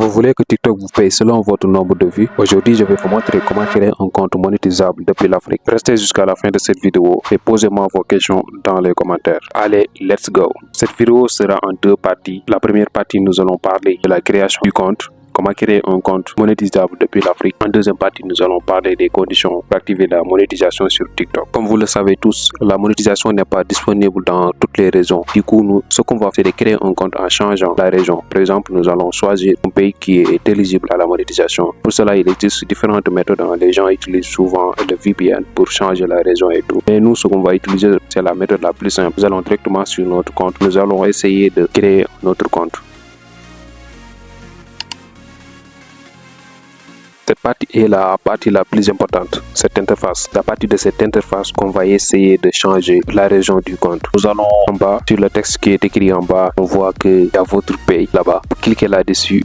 Vous voulez que TikTok vous paye selon votre nombre de vues? Aujourd'hui, je vais vous montrer comment créer un compte monétisable depuis l'Afrique. Restez jusqu'à la fin de cette vidéo et posez-moi vos questions dans les commentaires. Allez, let's go! Cette vidéo sera en deux parties. La première partie, nous allons parler de la création du compte. Comment créer un compte monétisable depuis l'Afrique. En deuxième partie, nous allons parler des conditions pour activer la monétisation sur TikTok. Comme vous le savez tous, la monétisation n'est pas disponible dans toutes les régions. Du coup, ce qu'on va faire, c'est créer un compte en changeant la région. Par exemple, nous allons choisir un pays qui est éligible à la monétisation. Pour cela, il existe différentes méthodes. Les gens utilisent souvent le VPN pour changer la région et tout. Mais nous, ce qu'on va utiliser, c'est la méthode la plus simple. Nous allons directement sur notre compte. Nous allons essayer de créer notre compte. Cette partie est la partie la plus importante, cette interface. C'est à partir de cette interface qu'on va essayer de changer la région du compte. Nous allons en bas, sur le texte qui est écrit en bas, on voit qu'il y a votre pays là-bas. Cliquez là-dessus.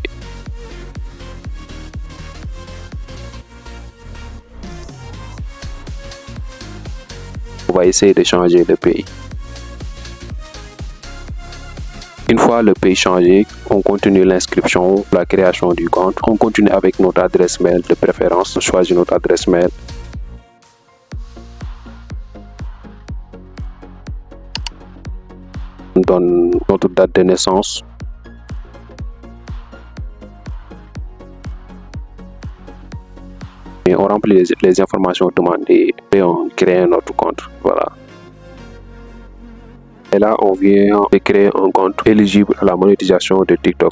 On va essayer de changer de pays. Une fois le pays changé, on continue l'inscription, la création du compte. On continue avec notre adresse mail de préférence. On choisit notre adresse mail. On donne notre date de naissance. Et on remplit les informations demandées et on crée notre compte. Voilà. Et là, on vient de créer un compte éligible à la monétisation de TikTok.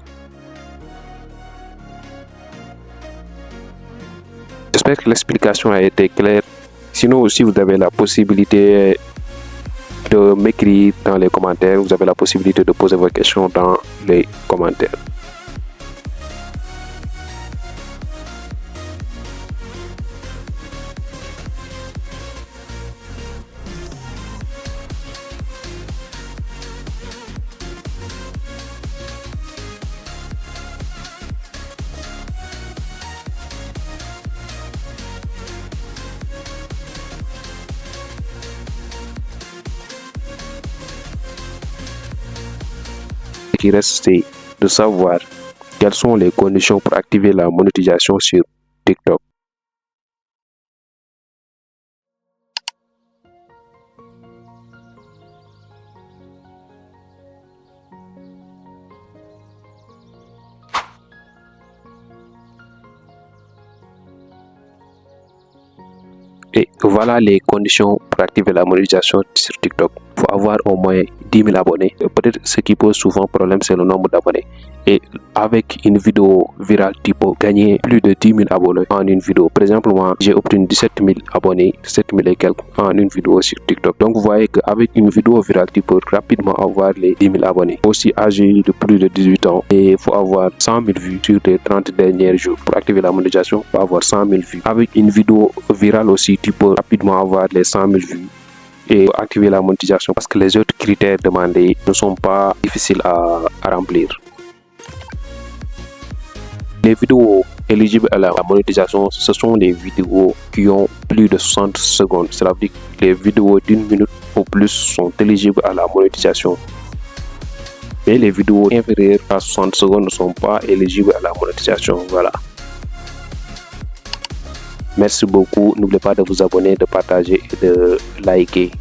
J'espère que l'explication a été claire. Sinon aussi, vous avez la possibilité de m'écrire dans les commentaires. Vous avez la possibilité de poser vos questions dans les commentaires. Ce qui reste, c'est de savoir quelles sont les conditions pour activer la monétisation sur TikTok. Et voilà les conditions pour activer la monétisation sur TikTok. Il faut avoir au moins 10 000 abonnés. Peut-être ce qui pose souvent problème, c'est le nombre d'abonnés. Et avec une vidéo virale, tu peux gagner plus de 10 000 abonnés en une vidéo. Par exemple, moi, j'ai obtenu 17 000 abonnés, 17 000 et quelques en une vidéo sur TikTok. Donc, vous voyez qu'avec une vidéo virale, tu peux rapidement avoir les 10 000 abonnés. Aussi âgé de plus de 18 ans. Et il faut avoir 100 000 vues sur les 30 derniers jours. Pour activer la monétisation, il faut avoir 100 000 vues. Avec une vidéo virale aussi, tu peux rapidement avoir les 100 000 vues et activer la monétisation parce que les autres critères demandés ne sont pas difficiles à remplir. Les vidéos éligibles à la monétisation, ce sont des vidéos qui ont plus de 60 secondes. Cela veut dire que les vidéos d'une minute ou plus sont éligibles à la monétisation. Mais les vidéos inférieures à 60 secondes ne sont pas éligibles à la monétisation. Voilà. Merci beaucoup. N'oubliez pas de vous abonner, de partager et de liker.